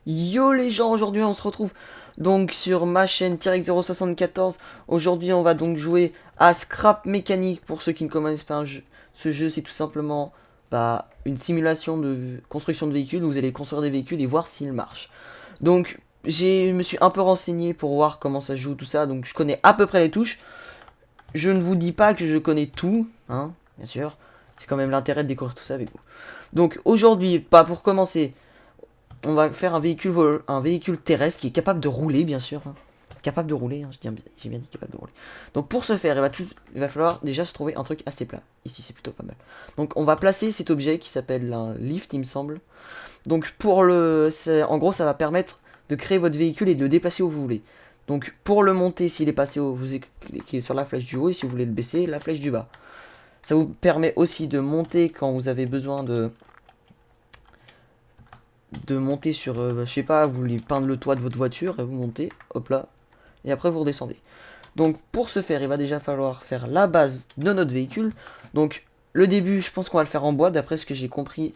Yo les gens, aujourd'hui on se retrouve donc sur ma chaîne T-Rex074. Aujourd'hui on va donc jouer à Scrap Mécanique. Pour ceux qui ne connaissent pas ce jeu, c'est tout simplement une simulation de construction de véhicules où vous allez construire des véhicules et voir s'ils marchent. Donc je me suis un peu renseigné pour voir comment ça se joue tout ça, donc je connais à peu près les touches. Je ne vous dis pas que je connais tout, hein, bien sûr. C'est quand même l'intérêt de découvrir tout ça avec vous. Donc aujourd'hui, pas pour commencer, on va faire un véhicule terrestre qui est capable de rouler, bien sûr. Hein. Capable de rouler, hein, j'ai bien dit capable de rouler. Donc pour ce faire, il va falloir déjà se trouver un truc assez plat. Ici, c'est plutôt pas mal. Donc on va placer cet objet qui s'appelle un lift, il me semble. Donc en gros, ça va permettre de créer votre véhicule et de le déplacer où vous voulez. Donc pour le monter, s'il est passé haut, vous cliquez sur la flèche du haut, et si vous voulez le baisser, la flèche du bas. Ça vous permet aussi de monter quand vous avez besoin de monter sur, je sais pas, vous voulez peindre le toit de votre voiture, et vous montez, hop là, et après vous redescendez. Donc pour ce faire, il va déjà falloir faire la base de notre véhicule. Donc le début, je pense qu'on va le faire en bois, d'après ce que j'ai compris,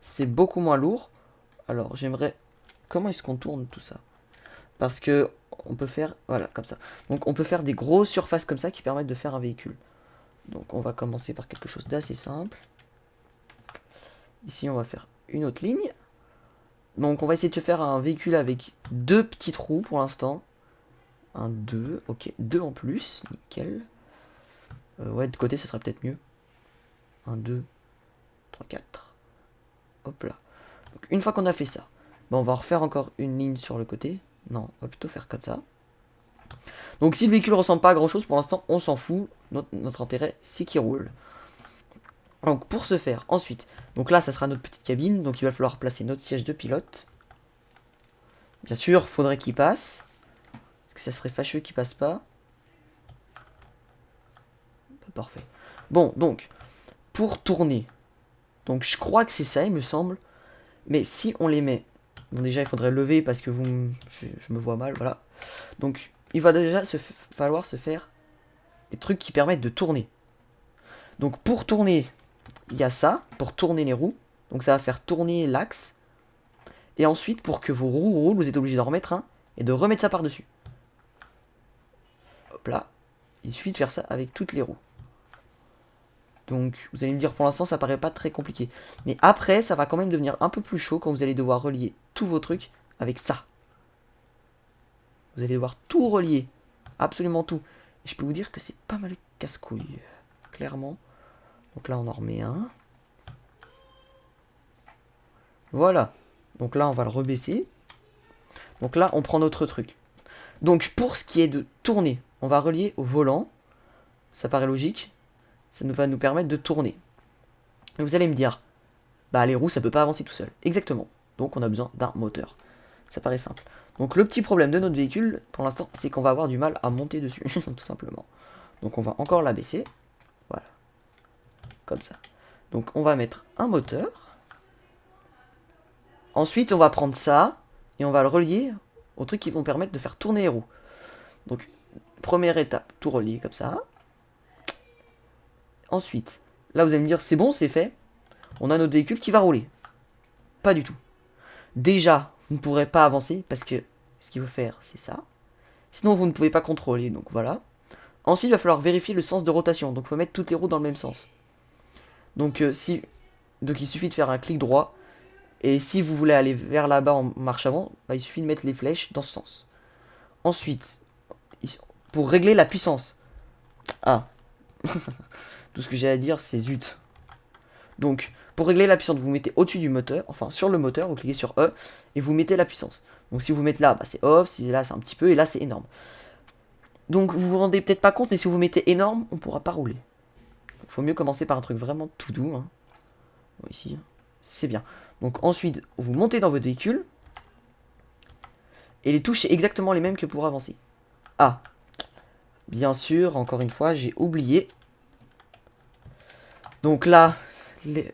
c'est beaucoup moins lourd. Alors j'aimerais, comment est-ce qu'on tourne tout ça? Parce que on peut faire, voilà, comme ça. Donc on peut faire des grosses surfaces comme ça qui permettent de faire un véhicule. Donc on va commencer par quelque chose d'assez simple. Ici on va faire une autre ligne. Donc on va essayer de faire un véhicule avec deux petites roues pour l'instant. Un 2, ok, deux en plus, nickel. Ouais, de côté ça serait peut-être mieux. Un 2, 3, 4. Hop là. Donc une fois qu'on a fait ça, on va refaire encore une ligne sur le côté. Non, on va plutôt faire comme ça. Donc si le véhicule ressemble pas à grand chose, pour l'instant on s'en fout. Notre intérêt c'est qu'il roule. Donc pour ce faire, ensuite, donc là ça sera notre petite cabine. Donc il va falloir placer notre siège de pilote. Bien sûr, faudrait qu'il passe. Parce que ça serait fâcheux qu'il passe pas. Parfait. Bon, donc, pour tourner. Donc je crois que c'est ça, il me semble. Mais si on les met... Bon déjà il faudrait lever parce que je me vois mal, voilà. Donc il va déjà falloir se faire des trucs qui permettent de tourner. Donc pour tourner, il y a ça, pour tourner les roues. Donc ça va faire tourner l'axe. Et ensuite, pour que vos roues roulent, vous êtes obligé d'en remettre un et de remettre ça par-dessus. Hop là. Il suffit de faire ça avec toutes les roues. Donc vous allez me dire, pour l'instant ça paraît pas très compliqué. Mais après ça va quand même devenir un peu plus chaud quand vous allez devoir relier tous vos trucs avec ça. Vous allez devoir tout relier. Absolument tout. Et je peux vous dire que c'est pas mal casse-couille. Clairement. Donc là on en remet un. Voilà. Donc là on va le rebaisser. Donc là on prend notre truc. Donc pour ce qui est de tourner, on va relier au volant. Ça paraît logique. Ça va nous permettre de tourner. Et vous allez me dire, bah les roues ça peut pas avancer tout seul. Exactement. Donc on a besoin d'un moteur. Ça paraît simple. Donc le petit problème de notre véhicule, pour l'instant, c'est qu'on va avoir du mal à monter dessus, tout simplement. Donc on va encore l'abaisser. Voilà. Comme ça. Donc on va mettre un moteur. Ensuite on va prendre ça, et on va le relier aux trucs qui vont permettre de faire tourner les roues. Donc première étape, tout relier comme ça. Ensuite, là vous allez me dire, c'est bon, c'est fait. On a notre véhicule qui va rouler. Pas du tout. Déjà, vous ne pourrez pas avancer parce que ce qu'il faut faire, c'est ça. Sinon, vous ne pouvez pas contrôler, donc voilà. Ensuite, il va falloir vérifier le sens de rotation. Donc, il faut mettre toutes les roues dans le même sens. Donc, donc il suffit de faire un clic droit. Et si vous voulez aller vers là-bas en marche avant, il suffit de mettre les flèches dans ce sens. Ensuite, pour régler la puissance. Ah. Tout ce que j'ai à dire, c'est zut. Donc, pour régler la puissance, vous mettez au-dessus du moteur, enfin sur le moteur, vous cliquez sur E, et vous mettez la puissance. Donc si vous mettez là, c'est off, si là c'est un petit peu, et là c'est énorme. Donc vous vous rendez peut-être pas compte, mais si vous mettez énorme, on pourra pas rouler. Il faut mieux commencer par un truc vraiment tout doux. Hein. Bon, ici, c'est bien. Donc ensuite, vous montez dans votre véhicule, et les touches, c'est exactement les mêmes que pour avancer. Ah, bien sûr, encore une fois, j'ai oublié. Donc là,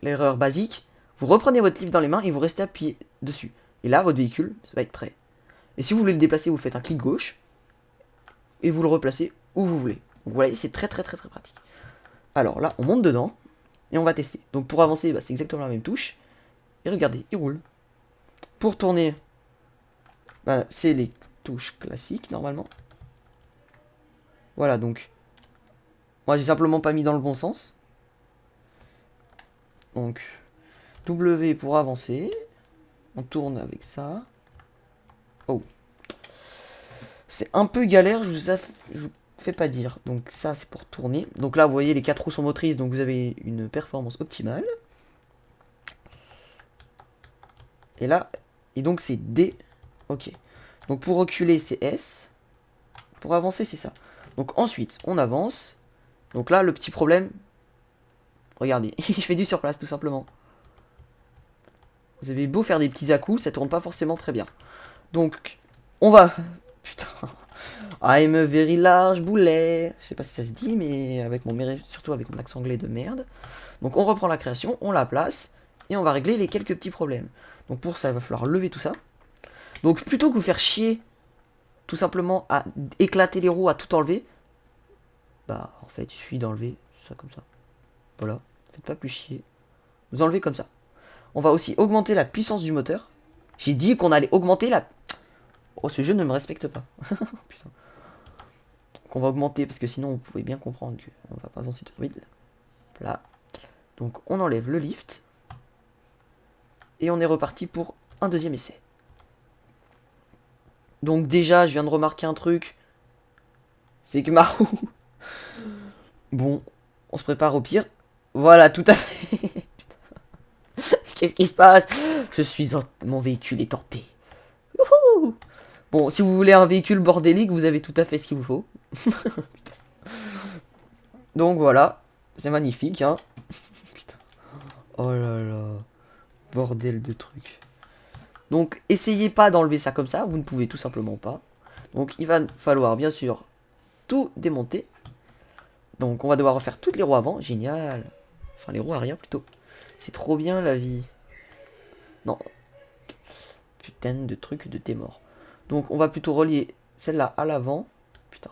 l'erreur basique, vous reprenez votre livre dans les mains et vous restez appuyé dessus. Et là, votre véhicule, ça va être prêt. Et si vous voulez le déplacer, vous faites un clic gauche et vous le replacez où vous voulez. Donc vous voyez, c'est très pratique. Alors là, on monte dedans et on va tester. Donc pour avancer, c'est exactement la même touche. Et regardez, il roule. Pour tourner, bah, c'est les touches classiques normalement. Voilà, donc moi j'ai simplement pas mis dans le bon sens. Donc W pour avancer. On tourne avec ça. Oh. C'est un peu galère, je vous fais pas dire. Donc ça c'est pour tourner. Donc là vous voyez les 4 roues sont motrices, donc vous avez une performance optimale. Et là, et donc c'est D. Ok. Donc pour reculer c'est S. Pour avancer c'est ça. Donc ensuite on avance. Donc là le petit problème. Regardez, je fais du surplace tout simplement. Vous avez beau faire des petits à-coups, ça tourne pas forcément très bien. Donc on va... Putain. I'm a very large boulet. Je sais pas si ça se dit, mais avec surtout avec mon accent anglais de merde. Donc on reprend la création, on la place, et on va régler les quelques petits problèmes. Donc pour ça, il va falloir lever tout ça. Donc plutôt que vous faire chier, tout simplement à éclater les roues, à tout enlever, bah en fait il suffit d'enlever ça comme ça. Voilà, faites pas plus chier. Vous enlevez comme ça. On va aussi augmenter la puissance du moteur. J'ai dit qu'on allait augmenter la... Oh, ce jeu ne me respecte pas. Putain. Donc on va augmenter, parce que sinon vous pouvez bien comprendre qu'on va pas avancer trop vite. Là. Donc on enlève le lift. Et on est reparti pour un deuxième essai. Donc déjà, je viens de remarquer un truc. C'est que ma roue... Bon, on se prépare au pire. Voilà, tout à fait. Qu'est-ce qui se passe? Mon véhicule est tenté. Wouhou. Bon, si vous voulez un véhicule bordélique, vous avez tout à fait ce qu'il vous faut. Donc voilà, c'est magnifique, hein. Putain. Oh là là. Bordel de trucs. Donc, essayez pas d'enlever ça comme ça, vous ne pouvez tout simplement pas. Donc, il va falloir, bien sûr, tout démonter. Donc, on va devoir refaire toutes les roues avant. Génial. Enfin, les roues arrière, plutôt. C'est trop bien, la vie. Non. Putain de trucs de t'es mort. Donc, on va plutôt relier celle-là à l'avant. Putain.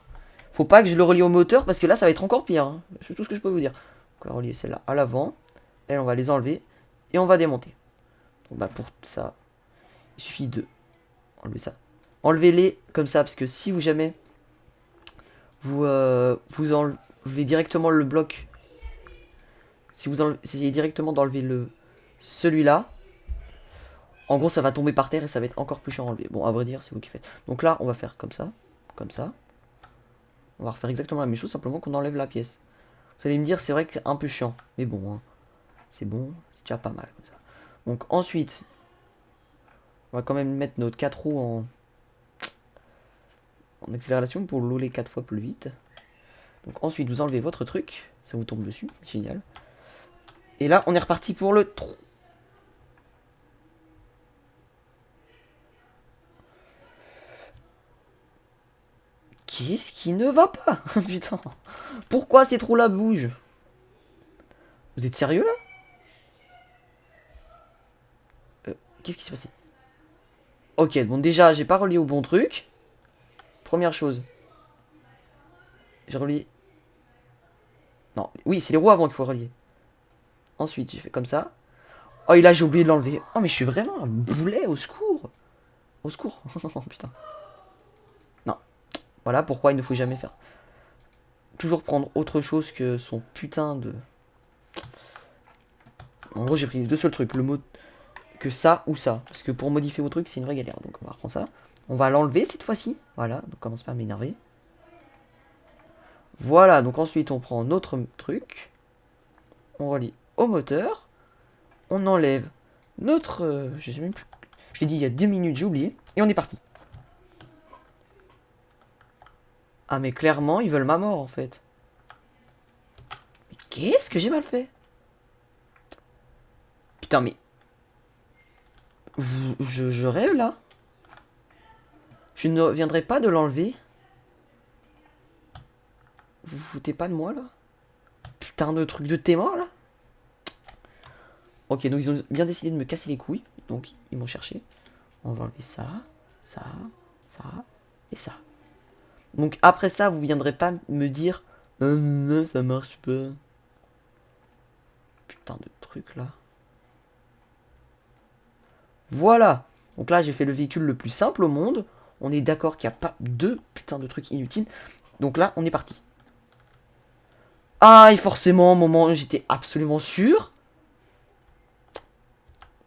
Faut pas que je le relie au moteur, parce que là, ça va être encore pire. Hein. C'est tout ce que je peux vous dire. On va relier celle-là à l'avant. Et on va les enlever. Et on va démonter. Donc, bah, pour ça... Il suffit de enlever ça. Enlevez-les comme ça, parce que si vous jamais vous enlevez directement le bloc, si vous essayez directement d'enlever celui-là, en gros ça va tomber par terre et ça va être encore plus chiant à enlever. Bon, à vrai dire, c'est vous qui faites. Donc là, on va faire comme ça, comme ça. On va refaire exactement la même chose, simplement qu'on enlève la pièce. Vous allez me dire, c'est vrai que c'est un peu chiant, mais bon, hein, c'est bon, c'est déjà pas mal comme ça. Donc ensuite, on va quand même mettre notre 4 roues en accélération pour rouler 4 fois plus vite. Donc ensuite, vous enlevez votre truc, ça vous tombe dessus, génial. Et là, on est reparti pour le 3. Qu'est-ce qui ne va pas? Putain. Pourquoi ces trous-là bougent? Vous êtes sérieux là? Qu'est-ce qui s'est passé? Ok, bon déjà, j'ai pas relié au bon truc. Première chose. J'ai relié... Non, oui, c'est les roues avant qu'il faut relier. Ensuite, j'ai fait comme ça. Oh, et là, j'ai oublié de l'enlever. Oh, mais je suis vraiment un boulet, au secours. Au secours. Oh, putain. Non. Voilà pourquoi il ne faut jamais faire. Toujours prendre autre chose que son putain de... En gros, j'ai pris deux seuls trucs. Le mot... Que ça ou ça. Parce que pour modifier vos trucs, c'est une vraie galère. Donc, on va reprendre ça. On va l'enlever cette fois-ci. Voilà. Donc, commence pas à m'énerver. Voilà. Donc, ensuite, on prend notre truc. On relie au moteur. On enlève notre... je sais même plus... Je l'ai dit il y a 2 minutes, j'ai oublié. Et on est parti. Ah, mais clairement, ils veulent ma mort, en fait. Mais qu'est-ce que j'ai mal fait? Putain, mais... Je rêve, là. Je ne reviendrai pas de l'enlever. Vous vous foutez pas de moi, là? Putain de truc de t'es mort, là. Ok, donc ils ont bien décidé de me casser les couilles. Donc, ils m'ont cherché. On va enlever ça, ça, ça et ça. Donc, après ça, vous viendrez pas me dire... non, ça marche pas. Putain de truc, là. Voilà. Donc là, j'ai fait le véhicule le plus simple au monde. On est d'accord qu'il n'y a pas deux putains de trucs inutiles. Donc là, on est parti. Ah, et forcément, au moment où j'étais absolument sûr.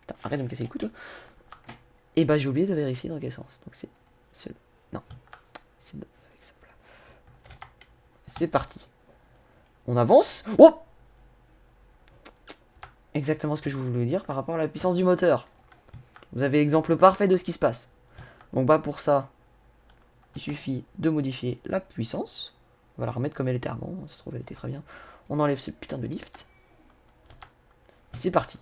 Putain, arrête de me casser les couteaux. Et bah, j'ai oublié de vérifier dans quel sens. Donc c'est... Non. C'est avec ça. C'est parti. On avance. Oh! Exactement ce que je voulais dire par rapport à la puissance du moteur. Vous avez l'exemple parfait de ce qui se passe. Donc bah pour ça, il suffit de modifier la puissance. On va la remettre comme elle était avant. Ça se trouve elle était très bien. On enlève ce putain de lift. C'est parti.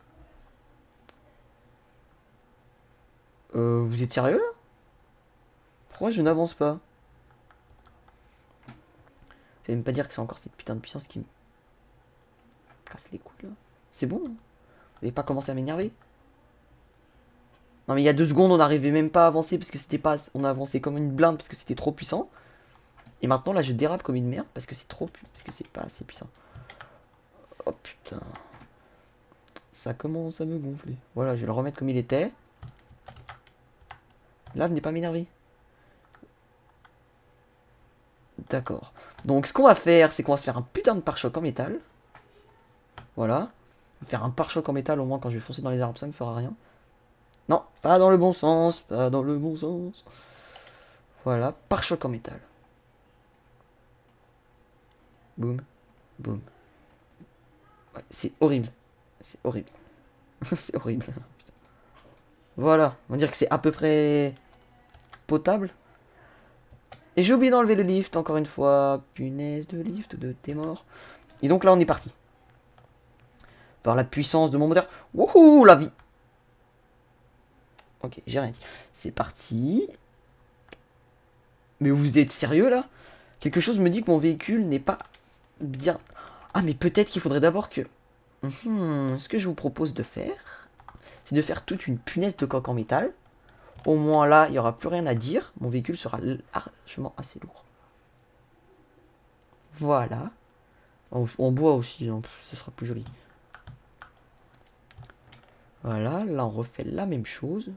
Vous êtes sérieux là? Pourquoi je n'avance pas? Je vais même pas dire que c'est encore cette putain de puissance qui me casse les couilles là. C'est bon, hein? Vous n'avez pas commencé à m'énerver? Non mais il y a 2 secondes on n'arrivait même pas à avancer parce que c'était pas... On a avancé comme une blinde parce que c'était trop puissant. Et maintenant là je dérape comme une merde parce que c'est trop... Parce que c'est pas assez puissant. Oh putain. Ça commence à me gonfler. Voilà, je vais le remettre comme il était. Là, venez pas m'énerver. D'accord. Donc ce qu'on va faire, c'est qu'on va se faire un putain de pare-choc en métal. Voilà. Faire un pare-choc en métal, au moins quand je vais foncer dans les arbres, ça me fera rien. Non, pas dans le bon sens, pas dans le bon sens. Voilà, pare-choc en métal. Boum, boum. Ouais, c'est horrible. C'est horrible. C'est horrible. Voilà, on va dire que c'est à peu près potable. Et j'ai oublié d'enlever le lift, encore une fois. Punaise de lift, de t'es mort. Et donc là, on est parti. Par la puissance de mon moteur. Wouhou, la vie. Ok, j'ai rien dit. C'est parti. Mais vous êtes sérieux là? Quelque chose me dit que mon véhicule n'est pas bien. Ah, mais peut-être qu'il faudrait d'abord que... Ce que je vous propose de faire, c'est de faire toute une punaise de coque en métal. Au moins là, il n'y aura plus rien à dire. Mon véhicule sera largement assez lourd. Voilà. En bois aussi, hein, ça sera plus joli. Voilà, là on refait la même chose.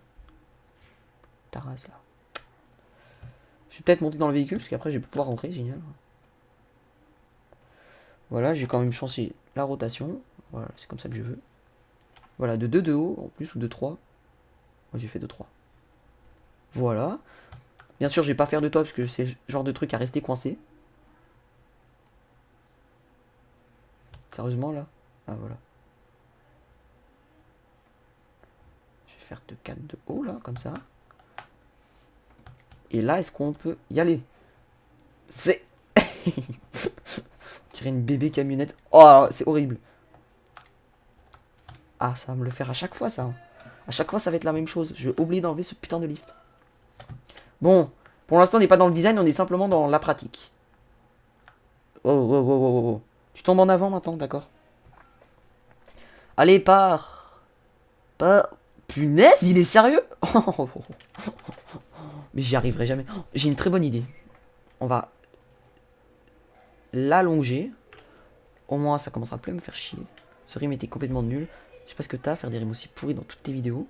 Taras là. Je vais peut-être monter dans le véhicule parce qu'après je vais pouvoir rentrer, génial. Voilà, j'ai quand même changé la rotation. Voilà, c'est comme ça que je veux. Voilà, de 2 de haut en plus ou de 3. Moi j'ai fait de 3. Voilà. Bien sûr, je vais pas faire de toit parce que c'est le genre de truc à rester coincé. Sérieusement là? Ah voilà. Je vais faire de 4 de haut là, comme ça. Et là, est-ce qu'on peut y aller? C'est... Tirer une bébé camionnette. Oh, c'est horrible. Ah, ça va me le faire à chaque fois, ça. À chaque fois, ça va être la même chose. Je vais oublier d'enlever ce putain de lift. Bon, pour l'instant, on n'est pas dans le design, on est simplement dans la pratique. Oh, oh, oh, oh, oh. Tu tombes en avant maintenant, d'accord. Allez, pars. Pas... Punaise, il est sérieux? Mais j'y arriverai jamais. J'ai une très bonne idée. On va l'allonger. Au moins, ça commencera plus à me faire chier. Ce rime était complètement nul. Je sais pas ce que t'as à faire des rimes aussi pourris dans toutes tes vidéos.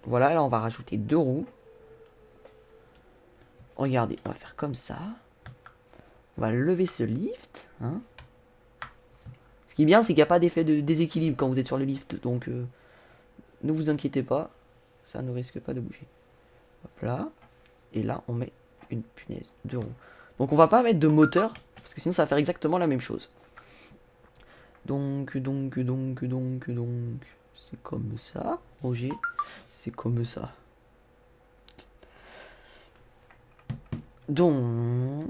Voilà, là on va rajouter 2 roues. Regardez, on va faire comme ça. On va lever ce lift. Hein. Ce qui est bien, c'est qu'il n'y a pas d'effet de déséquilibre quand vous êtes sur le lift. Donc, ne vous inquiétez pas. Ça ne risque pas de bouger. Hop là. Et là, on met une punaise de roues. Donc, on va pas mettre de moteur. Parce que sinon, ça va faire exactement la même chose. Donc. C'est comme ça. Roger. C'est comme ça. Donc...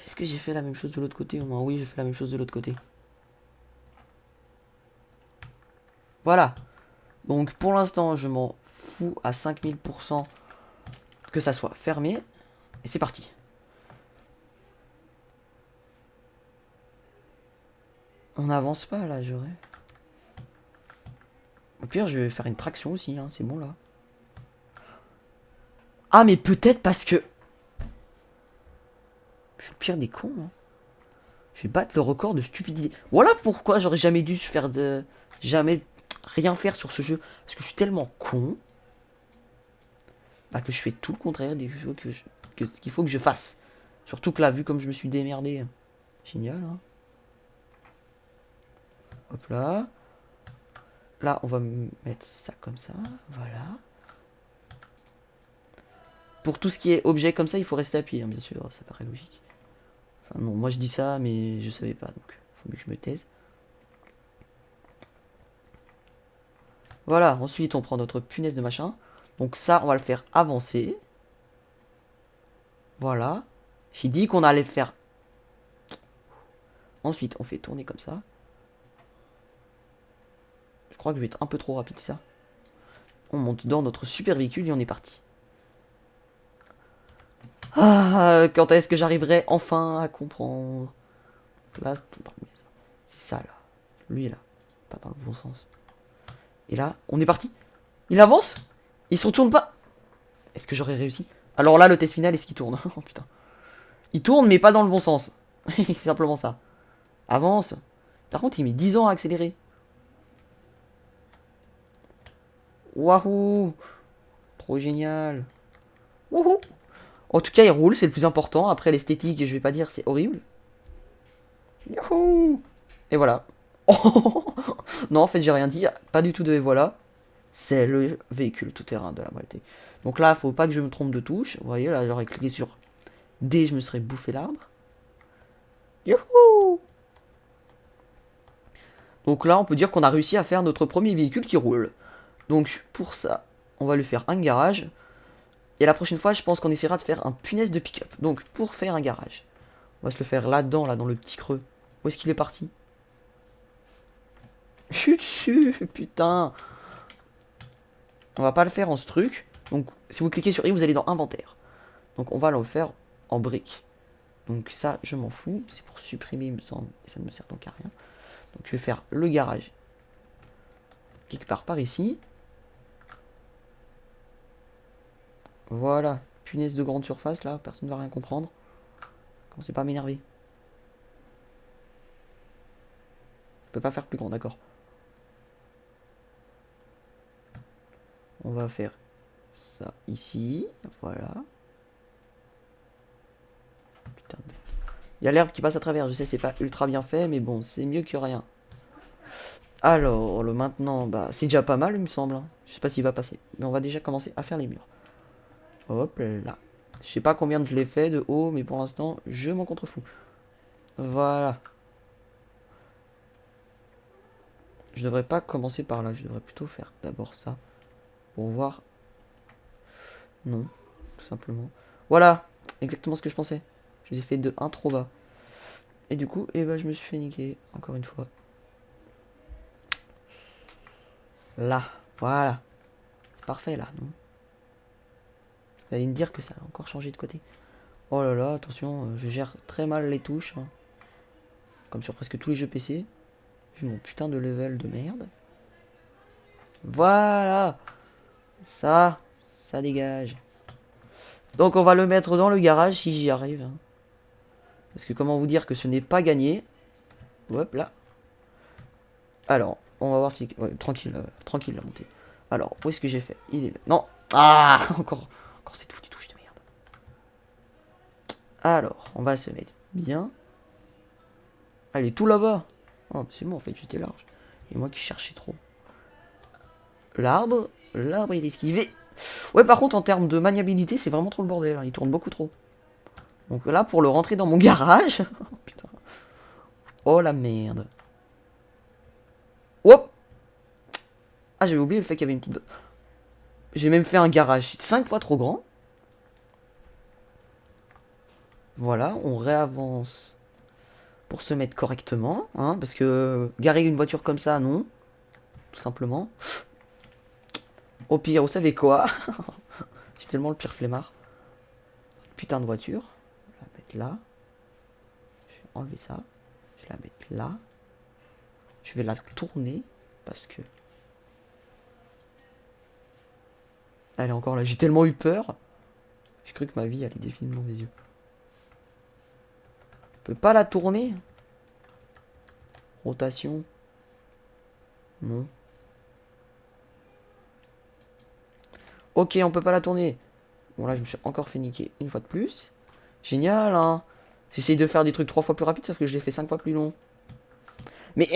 Est-ce que j'ai fait la même chose de l'autre côté au moins? Oui, j'ai fait la même chose de l'autre côté. Voilà. Donc pour l'instant, je m'en fous à 5000% que ça soit fermé. Et c'est parti. On n'avance pas là, j'aurais. Au pire, je vais faire une traction aussi, hein, c'est bon là. Ah, mais peut-être parce que... Je suis le pire des cons, hein. Je vais battre le record de stupidité. Voilà pourquoi j'aurais jamais dû faire de... Jamais... rien faire sur ce jeu. Parce que je suis tellement con. Bah, que je fais tout le contraire des choses qu'il faut que je fasse. Surtout que là, vu comme je me suis démerdé. Génial, hein. Hop là. Là, on va mettre ça comme ça. Voilà. Pour tout ce qui est objet comme ça, il faut rester appuyé, hein, bien sûr. Ça paraît logique. Enfin, non, moi je dis ça, mais je savais pas. Donc, faut mieux que je me taise. Voilà. Ensuite, on prend notre punaise de machin. Donc, ça, on va le faire avancer. Voilà. J'ai dit qu'on allait le faire. Ensuite, on fait tourner comme ça. Je crois que je vais être un peu trop rapide, ça. On monte dans notre super véhicule et on est parti. Ah, quand est-ce que j'arriverai enfin à comprendre? Là, c'est ça, là. Lui, là. Pas dans le bon sens. Et là, on est parti. Il avance. Il se retourne pas. Est-ce que j'aurais réussi? Alors là, le test final, est-ce qu'il tourne? Oh putain. Il tourne, mais pas dans le bon sens. C'est simplement ça. Avance. Par contre, il met 10 ans à accélérer. Wahou. Trop génial. Wouhou. En tout cas, il roule, c'est le plus important. Après, l'esthétique, je vais pas dire, c'est horrible. Youhou. Et voilà. Non, en fait, j'ai rien dit. Pas du tout de et voilà. C'est le véhicule tout-terrain de la moitié. Donc là, faut pas que je me trompe de touche. Vous voyez, là, j'aurais cliqué sur D, je me serais bouffé l'arbre. Youhou. Donc là, on peut dire qu'on a réussi à faire notre premier véhicule qui roule. Donc pour ça, on va lui faire un garage. Et la prochaine fois, je pense qu'on essaiera de faire un punaise de pick-up. Donc pour faire un garage, on va se le faire là-dedans, là, dans le petit creux. Où est-ce qu'il est parti? Chut dessus, putain. On va pas le faire en ce truc. Donc si vous cliquez sur I, vous allez dans inventaire. Donc on va le faire en briques. Donc ça, je m'en fous. C'est pour supprimer, il me semble. Et ça ne me sert donc à rien. Donc je vais faire le garage. Quelque part par ici. Voilà. Punaise de grande surface là. Personne ne va rien comprendre. Commencez pas à m'énerver. Je peux pas faire plus grand, d'accord. On va faire ça ici. Voilà. Putain. Il y a l'herbe qui passe à travers. Je sais, c'est pas ultra bien fait, mais bon, c'est mieux que rien. Alors, le maintenant, bah, c'est déjà pas mal, il me semble, hein. Je sais pas s'il va passer. Mais on va déjà commencer à faire les murs. Hop là. Je sais pas combien je l'ai fait de haut, mais pour l'instant, je m'en contrefous. Voilà. Je devrais pas commencer par là. Je devrais plutôt faire d'abord ça. Pour voir. Non, tout simplement. Voilà. Exactement ce que je pensais. Je les ai fait de 1 trop bas. Et du coup, eh ben, je me suis fait niquer. Encore une fois. Là. Voilà. C'est parfait là, non? Vous allez me dire que ça a encore changé de côté. Oh là là, attention, je gère très mal les touches, hein. Comme sur presque tous les jeux PC. Vu mon putain de level de merde. Voilà. Ça dégage. Donc on va le mettre dans le garage si j'y arrive, hein. Parce que comment vous dire que ce n'est pas gagné. Hop là. Alors, on va voir si... Ouais, tranquille, tranquille la montée. Alors, où est-ce que j'ai fait? Il est là. Non. Ah, encore cette foutue touche de merde. Alors, on va se mettre bien. Ah, il est tout là-bas. Oh, c'est bon, en fait, j'étais large. Et moi qui cherchais trop. L'arbre, il est esquivé. Ouais, par contre, en termes de maniabilité, c'est vraiment trop le bordel, hein. Il tourne beaucoup trop. Donc là, pour le rentrer dans mon garage... Oh, putain. Oh la merde. Hop. Ah, j'avais oublié le fait qu'il y avait une petite... J'ai même fait un garage 5 fois trop grand. Voilà, on réavance pour se mettre correctement, hein, parce que garer une voiture comme ça, non. Tout simplement. Au pire, vous savez quoi? J'ai tellement le pire flemmard. Putain de voiture. Je vais la mettre là. Je vais enlever ça. Je vais la mettre là. Je vais la tourner parce que... Elle est encore là. J'ai tellement eu peur. J'ai cru que ma vie allait défiler devant mes yeux. Je peux pas la tourner. Rotation. Non. Ok, on peut pas la tourner. Bon, là, je me suis encore fait niquer une fois de plus. Génial, hein. J'essaye de faire des trucs 3 fois plus rapides, sauf que je l'ai fait 5 fois plus long. Mais...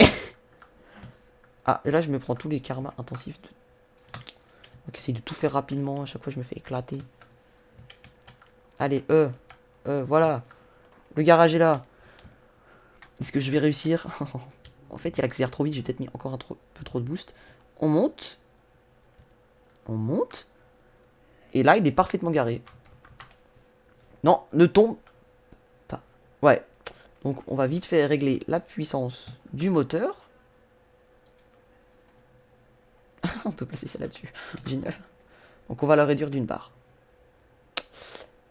ah, et là, je me prends tous les karmas intensifs. Donc, essaye de tout faire rapidement. À chaque fois, je me fais éclater. Allez, voilà. Le garage est là. Est-ce que je vais réussir? En fait, il accélère trop vite. J'ai peut-être mis encore un peu trop de boost. On monte. On monte. Et là, il est parfaitement garé. Non, ne tombe pas. Ouais. Donc, on va vite fait régler la puissance du moteur. On peut placer ça là-dessus. Génial. Donc, on va la réduire d'une barre.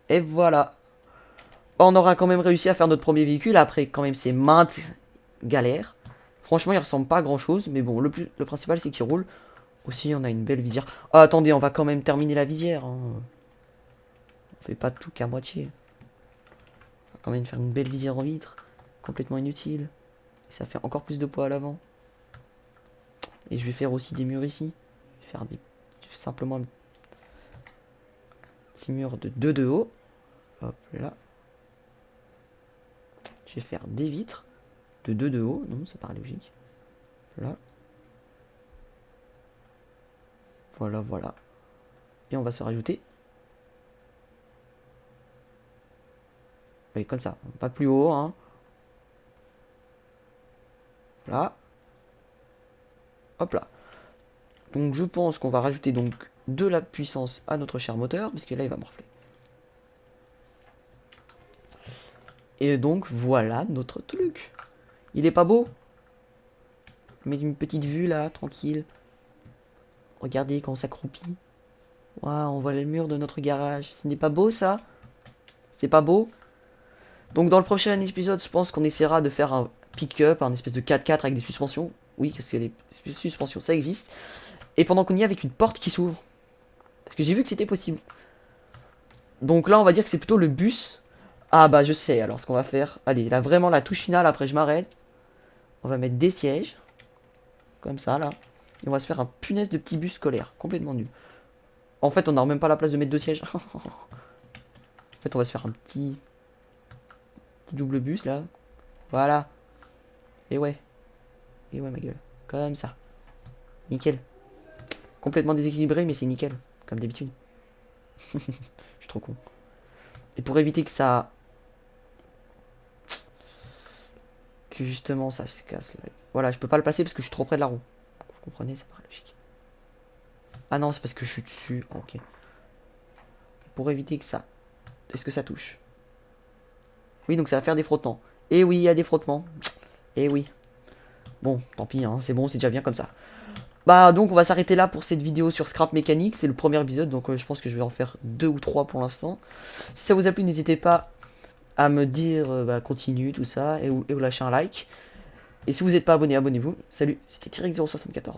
Et voilà. On aura quand même réussi à faire notre premier véhicule. Après, quand même, c'est maintes galères. Franchement, il ressemble pas à grand chose. Mais bon, le principal, c'est qu'il roule. Aussi, on a une belle visière. Ah, attendez, on va quand même terminer la visière. Hein. On fait pas tout qu'à moitié. On va quand même faire une belle visière en vitre. Complètement inutile. Et ça fait encore plus de poids à l'avant. Et je vais faire aussi des murs ici. Je vais faire simplement un petit mur de 2 de haut. Hop là. Je vais faire des vitres de 2 de haut. Non, ça paraît logique. Là. Voilà, voilà. Et on va se rajouter. Et comme ça. Pas plus haut, hein. Là. Hop là. Donc je pense qu'on va rajouter donc de la puissance à notre cher moteur. Parce que là, il va morfler. Et donc, voilà notre truc. Il est pas beau? Mais une petite vue là, tranquille. Regardez quand on s'accroupit. Waouh, on voit le mur de notre garage. Ce n'est pas beau ça? C'est pas beau? Donc dans le prochain épisode, je pense qu'on essaiera de faire un pick-up, un espèce de 4x4 avec des suspensions. Oui, parce que les suspensions, ça existe. Et pendant qu'on y est, avec une porte qui s'ouvre. Parce que j'ai vu que c'était possible. Donc là, on va dire que c'est plutôt le bus. Ah bah je sais, alors ce qu'on va faire. Allez, là vraiment la touche finale, après je m'arrête. On va mettre des sièges. Comme ça, là. Et on va se faire un punaise de petit bus scolaire. Complètement nul. En fait, on n'a même pas la place de mettre 2 sièges. En fait, on va se faire un petit double bus, là. Voilà. Et ouais. Et ouais, ma gueule. Comme ça. Nickel. Complètement déséquilibré, mais c'est nickel. Comme d'habitude. Je suis trop con. Et pour éviter que ça... que justement, ça se casse, là. Voilà, je peux pas le passer parce que je suis trop près de la roue. Vous comprenez, ça paraît logique. Ah non, c'est parce que je suis dessus. Ok. Pour éviter que ça... Est-ce que ça touche? Oui, donc ça va faire des frottements. Et oui, il y a des frottements. Et oui. Bon, tant pis, hein, c'est bon, c'est déjà bien comme ça. Bah, donc on va s'arrêter là pour cette vidéo sur Scrap Mécanique. C'est le premier épisode, donc je pense que je vais en faire 2 ou 3 pour l'instant. Si ça vous a plu, n'hésitez pas à me dire bah, continue, tout ça, et vous lâcher un like. Et si vous n'êtes pas abonné, abonnez-vous. Salut, c'était T-Rex074.